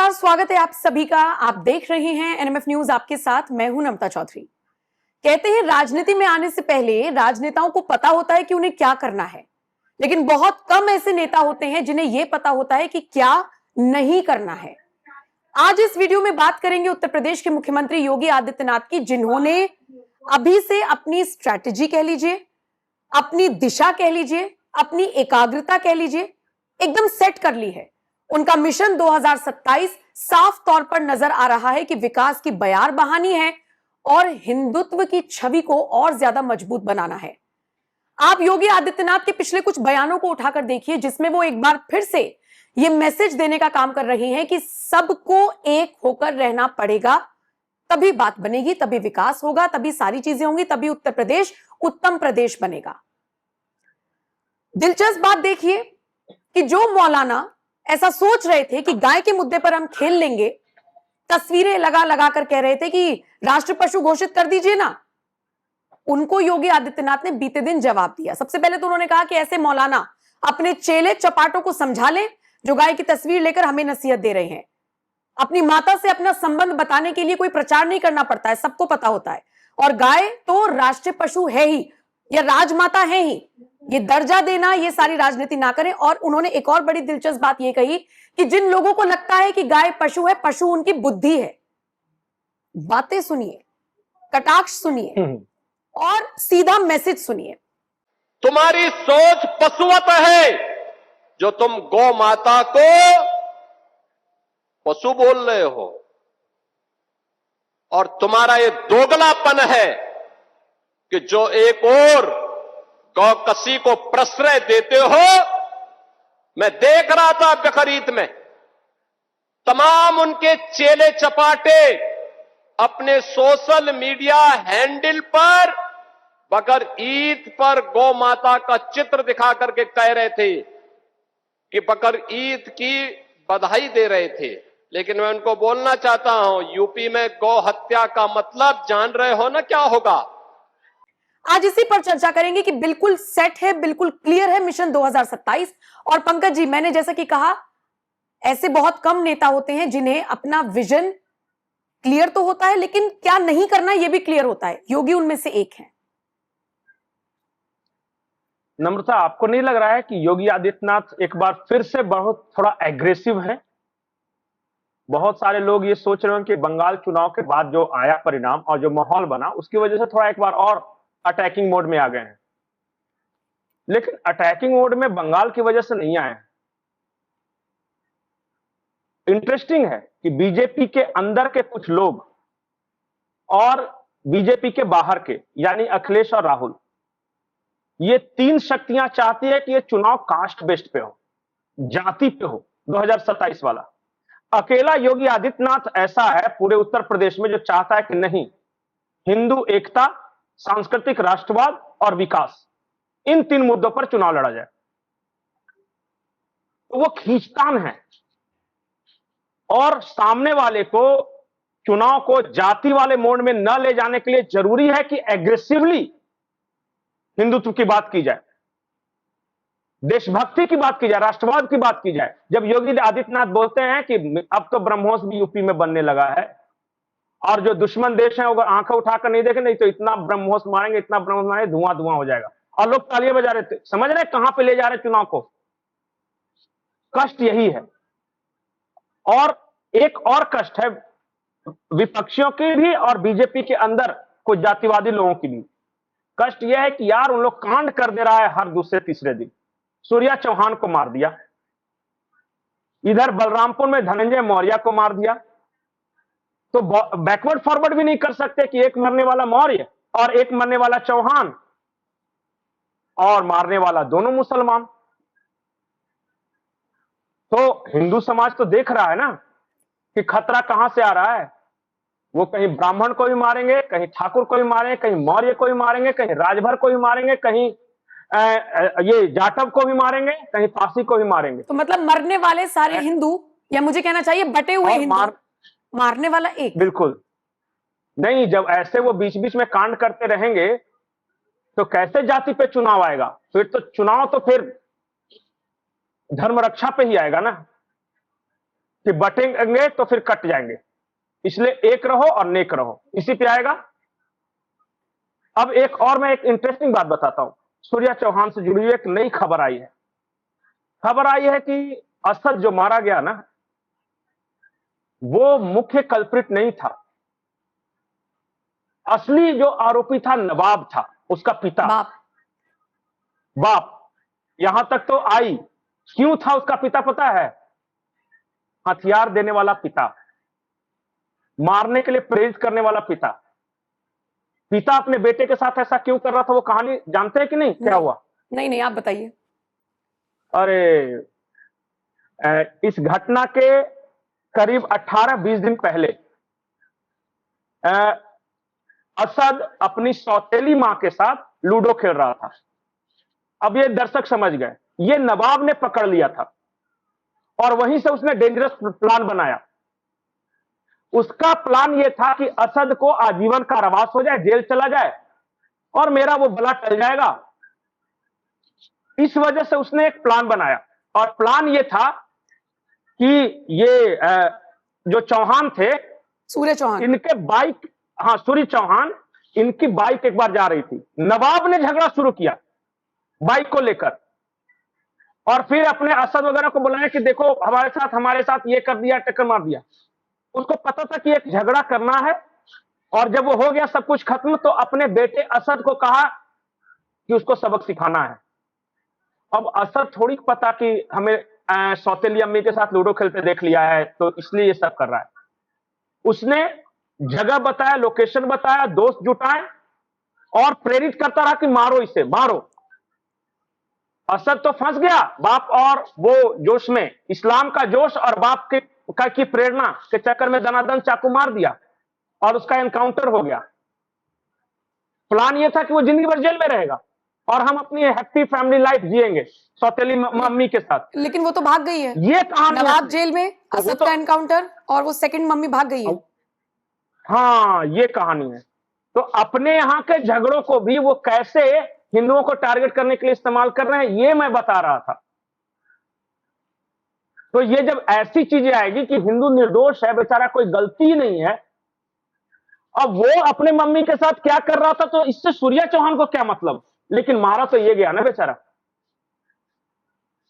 नमस्कार, स्वागत है आप सभी का। आप देख रहे हैं एनएमएफ न्यूज, आपके साथ मैं हूं नमता चौधरी। कहते हैं राजनीति में आने से पहले राजनेताओं को पता होता है कि उन्हें क्या करना है, लेकिन बहुत कम ऐसे नेता होते हैं जिन्हें यह पता होता है कि क्या नहीं करना है। आज इस वीडियो में बात करेंगे उत्तर प्रदेश के मुख्यमंत्री योगी आदित्यनाथ की, जिन्होंने अभी से अपनी स्ट्रैटेजी कह लीजिए, अपनी दिशा कह लीजिए, अपनी एकाग्रता कह लीजिए, एकदम सेट कर ली है। उनका मिशन 2027 साफ तौर पर नजर आ रहा है कि विकास की बयार बहानी है और हिंदुत्व की छवि को और ज्यादा मजबूत बनाना है। आप योगी आदित्यनाथ के पिछले कुछ बयानों को उठाकर देखिए, जिसमें वो एक बार फिर से यह मैसेज देने का काम कर रही हैं कि सबको एक होकर रहना पड़ेगा, तभी बात बनेगी, तभी विकास होगा, तभी सारी चीजें होंगी, तभी उत्तर प्रदेश उत्तम प्रदेश बनेगा। दिलचस्प बात देखिए कि जो मौलाना ऐसा सोच रहे थे कि गाय के मुद्दे पर हम खेल लेंगे, तस्वीरें लगा लगा कर कह रहे थे कि राष्ट्र पशु घोषित कर दीजिए ना, उनको योगी आदित्यनाथ ने बीते दिन जवाब दिया। सबसे पहले तो उन्होंने कहा कि ऐसे मौलाना अपने चेले चपाटों को समझा ले जो गाय की तस्वीर लेकर हमें नसीहत दे रहे हैं। अपनी माता से अपना संबंध बताने के लिए कोई प्रचार नहीं करना पड़ता है, सबको पता होता है। और गाय तो राष्ट्रीय पशु है ही या राजमाता है ही, ये दर्जा देना, ये सारी राजनीति ना करें। और उन्होंने एक और बड़ी दिलचस्प बात ये कही कि जिन लोगों को लगता है कि गाय पशु है, पशु उनकी बुद्धि है। बातें सुनिए, कटाक्ष सुनिए और सीधा मैसेज सुनिए। तुम्हारी सोच पशुवत है, जो तुम गौ माता को पशु बोल रहे हो, और तुम्हारा ये दोगलापन है कि जो एक और गौकसी को प्रश्रय देते हो। मैं देख रहा था बकरीद में तमाम उनके चेले चपाटे अपने सोशल मीडिया हैंडल पर बकर ईद पर गौ माता का चित्र दिखा करके कह रहे थे कि बकर ईद की बधाई दे रहे थे। लेकिन मैं उनको बोलना चाहता हूं, यूपी में गौ हत्या का मतलब जान रहे हो ना क्या होगा। आज इसी पर चर्चा करेंगे कि बिल्कुल सेट है, बिल्कुल क्लियर है मिशन 2027। और पंकज जी, मैंने जैसा कि कहा, ऐसे बहुत कम नेता होते हैं जिन्हें अपना विजन क्लियर तो होता है, लेकिन क्या नहीं करना यह भी क्लियर होता है। योगी उनमें से एक है। नम्रता, आपको नहीं लग रहा है कि योगी आदित्यनाथ एक बार फिर से बहुत थोड़ा एग्रेसिव है? बहुत सारे लोग ये सोच रहे हैं कि बंगाल चुनाव के बाद जो आया परिणाम और जो माहौल बना, उसकी वजह से थोड़ा एक बार और अटैकिंग मोड में आ गए हैं। लेकिन अटैकिंग मोड में बंगाल की वजह से नहीं आए हैं। इंटरेस्टिंग है कि बीजेपी के अंदर के कुछ लोग और बीजेपी के बाहर के, यानी अखिलेश और राहुल, ये तीन शक्तियां चाहती है कि ये चुनाव कास्ट बेस्ड पे हो, जाति पे हो, 2027 वाला। अकेला योगी आदित्यनाथ ऐसा है पूरे उत्तर प्रदेश में जो चाहता है कि नहीं, हिंदू एकता, सांस्कृतिक राष्ट्रवाद और विकास, इन तीन मुद्दों पर चुनाव लड़ा जाए। तो वो खींचतान है और सामने वाले को, चुनाव को जाति वाले मोड में न ले जाने के लिए जरूरी है कि एग्रेसिवली हिंदुत्व की बात की जाए, देशभक्ति की बात की जाए, राष्ट्रवाद की बात की जाए। जब योगी आदित्यनाथ बोलते हैं कि अब तो ब्रह्मोस भी यूपी में बनने लगा है और जो दुश्मन देश है अगर आंखें उठाकर नहीं देखे, नहीं तो इतना ब्रह्मोस मारेंगे, इतना ब्रह्मोस मारेंगे, धुआं धुआं हो जाएगा। और लोग तालियां बजा रहे थे। समझ रहे कहां पे ले जा रहे चुनाव को? कष्ट यही है। और एक और कष्ट है विपक्षियों की भी और बीजेपी के अंदर कुछ जातिवादी लोगों की भी। कष्ट यह है कि यार उन लोग कांड कर दे रहा है हर दूसरे तीसरे दिन। सूर्या चौहान को मार दिया, इधर बलरामपुर में धनंजय मौर्य को मार दिया। तो बैकवर्ड फॉरवर्ड भी नहीं कर सकते कि एक मरने वाला मौर्य और एक मरने वाला चौहान और मारने वाला दोनों मुसलमान। तो हिंदू समाज तो देख रहा है ना कि खतरा कहां से आ रहा है। वो कहीं ब्राह्मण को भी मारेंगे, कहीं ठाकुर को भी मारेंगे, कहीं मौर्य को भी मारेंगे, कहीं राजभर को भी मारेंगे, कहीं ये जाटव को भी मारेंगे, कहीं पासी को भी मारेंगे। तो मतलब मरने वाले सारे हिंदू, या मुझे कहना चाहिए बटे हुए हिंदू, मारने वाला एक। बिल्कुल नहीं। जब ऐसे वो बीच बीच में कांड करते रहेंगे तो कैसे जाति पे चुनाव आएगा? फिर तो चुनाव तो फिर धर्म रक्षा पे ही आएगा ना। कि बटेंगे तो फिर कट जाएंगे, इसलिए एक रहो और नेक रहो, इसी पे आएगा। अब एक और मैं एक इंटरेस्टिंग बात बताता हूं, सूर्या चौहान से जुड़ी हुई एक नई खबर आई है। खबर आई है कि असद जो मारा गया ना, वो मुख्य कल्प्रिट नहीं था। असली जो आरोपी था नवाब था, उसका पिता, बाप। यहां तक तो आई, क्यों था उसका पिता पता है? हथियार देने वाला पिता, मारने के लिए प्रेरित करने वाला पिता। पिता अपने बेटे के साथ ऐसा क्यों कर रहा था, वो कहानी जानते हैं कि नहीं? क्या हुआ? नहीं, आप बताइए। अरे, इस घटना के करीब 18-20 दिन पहले असद अपनी सौतेली मां के साथ लूडो खेल रहा था। अब ये दर्शक समझ गए, ये नवाब ने पकड़ लिया था और वहीं से उसने डेंजरस प्लान बनाया। उसका प्लान यह था कि असद को आजीवन कारावास हो जाए, जेल चला जाए और मेरा वो बला टल जाएगा। इस वजह से उसने एक प्लान बनाया और प्लान यह था कि ये जो चौहान थे, सूर्य चौहान, इनके बाइक, हाँ सूर्य चौहान, इनकी बाइक एक बार जा रही थी। नवाब ने झगड़ा शुरू किया बाइक को लेकर और फिर अपने असद वगैरह को बुलाया कि देखो हमारे साथ ये कर दिया, टक्कर मार दिया। उसको पता था कि एक झगड़ा करना है और जब वो हो गया सब कुछ खत्म, तो अपने बेटे असद को कहा कि उसको सबक सिखाना है। अब असद थोड़ी पता कि हमें सौतेली अम्मी के साथ लूडो खेलते देख लिया है तो इसलिए ये सब कर रहा है। उसने जगह बताया, लोकेशन बताया, दोस्त जुटाए और प्रेरित करता रहा कि मारो इसे, मारो। असद तो फंस गया बाप और वो जोश में, इस्लाम का जोश और बाप की प्रेरणा के चक्कर में दनादन चाकू मार दिया और उसका एनकाउंटर हो गया। प्लान ये था कि वो जिंदगी भर जेल में रहेगा और हम अपनी हैप्पी फैमिली लाइफ जिएंगे सौतेली मम्मी के साथ। लेकिन वो तो भाग गई है। ये कहानी, नवाब जेल में, असद का एनकाउंटर और वो सेकंड मम्मी भाग गई है। हाँ, ये कहानी है। तो अपने यहाँ के झगड़ों को भी वो कैसे हिंदुओं को टारगेट करने के लिए इस्तेमाल कर रहे हैं, ये मैं बता रहा था। तो ये जब ऐसी चीजें आएगी कि हिंदू निर्दोष है, बेचारा कोई गलती ही नहीं है, अब वो अपने मम्मी के साथ क्या कर रहा था, तो इससे सूर्या चौहान को क्या मतलब? लेकिन मारा तो ये गया ना बेचारा।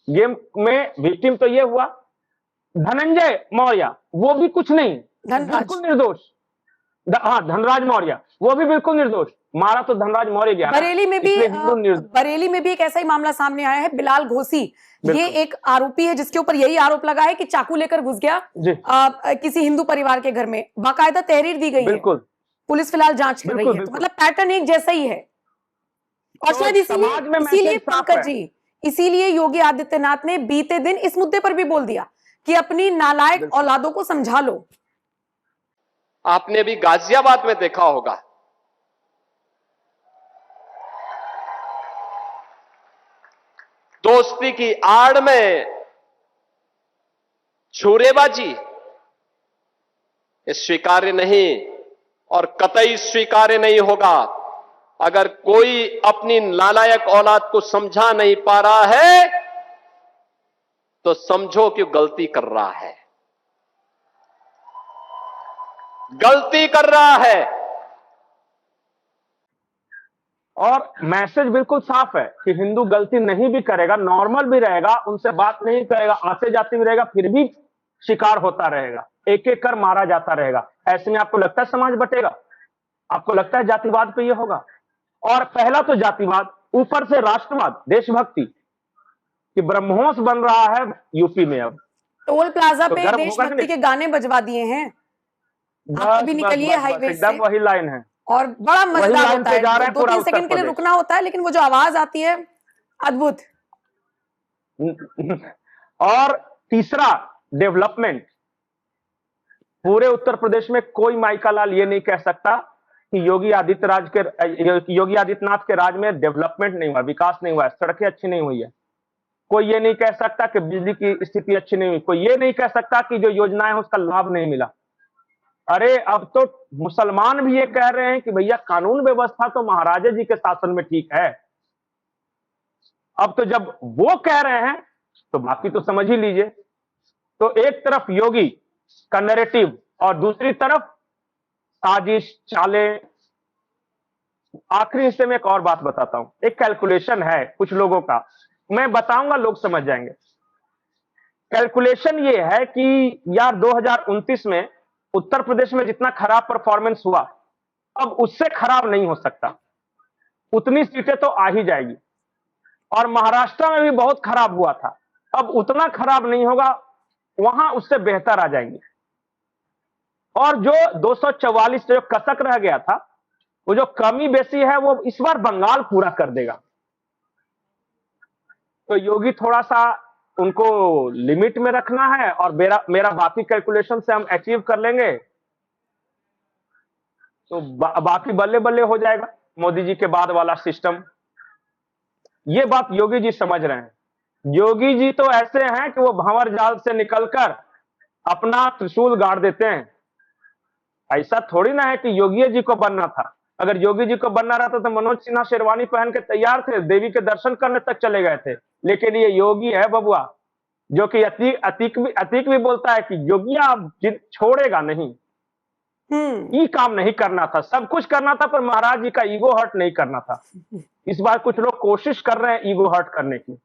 गेम में विक्टिम तो ये हुआ। धनंजय मौर्य, वो भी कुछ नहीं, बिल्कुल निर्दोष। हाँ, धनराज मौर्य, वो भी बिल्कुल निर्दोष। मारा तो धनराज मौर्य गया। बरेली में भी एक ऐसा ही मामला सामने आया है। बिलाल घोसी, ये एक आरोपी है जिसके ऊपर यही आरोप लगा है कि चाकू लेकर घुस गया किसी हिंदू परिवार के घर में। बाकायदा तहरीर दी गई है, पुलिस फिलहाल जांच कर रही है। तो मतलब पैटर्न एक जैसा ही है। और शायद इसीलिए पंकज जी, इसीलिए योगी आदित्यनाथ ने बीते दिन इस मुद्दे पर भी बोल दिया कि अपनी नालायक औलादों को समझा लो। आपने भी गाजियाबाद में देखा होगा, दोस्ती की आड़ में छुरेबाजी, ये स्वीकार्य नहीं और कतई स्वीकार्य नहीं होगा। अगर कोई अपनी नालायक औलाद को समझा नहीं पा रहा है तो समझो कि गलती कर रहा है, गलती कर रहा है। और मैसेज बिल्कुल साफ है कि हिंदू गलती नहीं भी करेगा, नॉर्मल भी रहेगा, उनसे बात नहीं करेगा, आते जाते भी रहेगा, फिर भी शिकार होता रहेगा, एक एक कर मारा जाता रहेगा। ऐसे में आपको लगता है समाज बटेगा? आपको लगता है जातिवाद पे ये होगा? और पहला तो जातिवाद, ऊपर से राष्ट्रवाद, देशभक्ति, कि ब्रह्मोस बन रहा है यूपी में। अब टोल प्लाजा पे देशभक्ति के गाने बजवा दिए हैं। आप भी निकलिए हाईवे से, एकदम वही लाइन है और बड़ा मजेदार होता है। 2-3 सेकंड के लिए रुकना होता है, लेकिन वो जो आवाज आती है, अद्भुत। और तीसरा, डेवलपमेंट। पूरे उत्तर प्रदेश में कोई माइका लाल ये नहीं कह सकता कि योगी आदित्यनाथ के राज में डेवलपमेंट नहीं हुआ, विकास नहीं हुआ, सड़कें अच्छी नहीं हुई है। कोई ये नहीं कह सकता कि बिजली की स्थिति अच्छी नहीं हुई। कोई ये नहीं कह सकता कि जो योजनाएं हैं उसका लाभ नहीं मिला। अरे अब तो मुसलमान भी ये कह रहे हैं कि भैया कानून व्यवस्था तो महाराजा जी के शासन में ठीक है। अब तो जब वो कह रहे हैं तो बाकी तो समझ ही लीजिए। तो एक तरफ योगी का नैरेटिव और दूसरी तरफ साजिश, चालें। आखिरी हिस्से में एक और बात बताता हूं, एक कैलकुलेशन है कुछ लोगों का, मैं बताऊंगा, लोग समझ जाएंगे। कैलकुलेशन ये है कि यार 2029 में उत्तर प्रदेश में जितना खराब परफॉर्मेंस हुआ, अब उससे खराब नहीं हो सकता, उतनी सीटें तो आ ही जाएगी। और महाराष्ट्र में भी बहुत खराब हुआ था, अब उतना खराब नहीं होगा, वहां उससे बेहतर आ जाएंगे। और जो 244 जो कसक रह गया था, वो जो कमी बेसी है, वो इस बार बंगाल पूरा कर देगा। तो योगी थोड़ा सा उनको लिमिट में रखना है, और मेरा बाकी कैलकुलेशन से हम अचीव कर लेंगे तो बाकी बल्ले बल्ले हो जाएगा मोदी जी के बाद वाला सिस्टम। ये बात योगी जी समझ रहे हैं। योगी जी तो ऐसे हैं कि वो भंवर जाल से निकलकर अपना त्रिशूल गाड़ देते हैं। ऐसा थोड़ी ना है कि योगी जी को बनना था। अगर योगी जी को बनना रहता तो मनोज सिन्हा शेरवानी पहन के तैयार थे, देवी के दर्शन करने तक चले गए थे। लेकिन ये योगी है बबुआ, जो कि अतीक भी बोलता है कि योगिया छोड़ेगा नहीं। ये काम नहीं करना था, सब कुछ करना था, पर महाराज जी का ईगो हर्ट नहीं करना था। इस बार कुछ लोग कोशिश कर रहे हैं ईगो हर्ट करने की,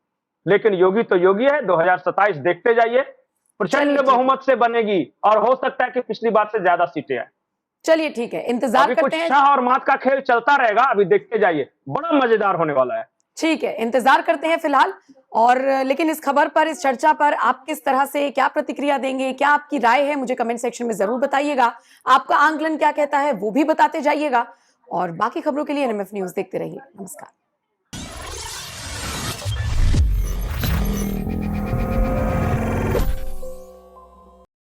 लेकिन योगी तो योगी है। 2027 देखते जाइए, प्रचंड बहुमत से बनेगी, और हो सकता है कि पिछली बार से ज्यादा सीटें आए। चलिए ठीक है, इंतजार करते हैं। शाह और मात का खेल चलता रहेगा, अभी देखते जाइए, बड़ा मजेदार होने वाला है। ठीक है, इंतजार करते हैं फिलहाल। और लेकिन इस खबर पर, इस चर्चा पर आप किस तरह से क्या प्रतिक्रिया देंगे, क्या आपकी राय है, मुझे कमेंट सेक्शन में जरूर बताइएगा। आपका आंकलन क्या कहता है वो भी बताते जाइएगा। और बाकी खबरों के लिए एनएमएफ न्यूज देखते रहिए। नमस्कार।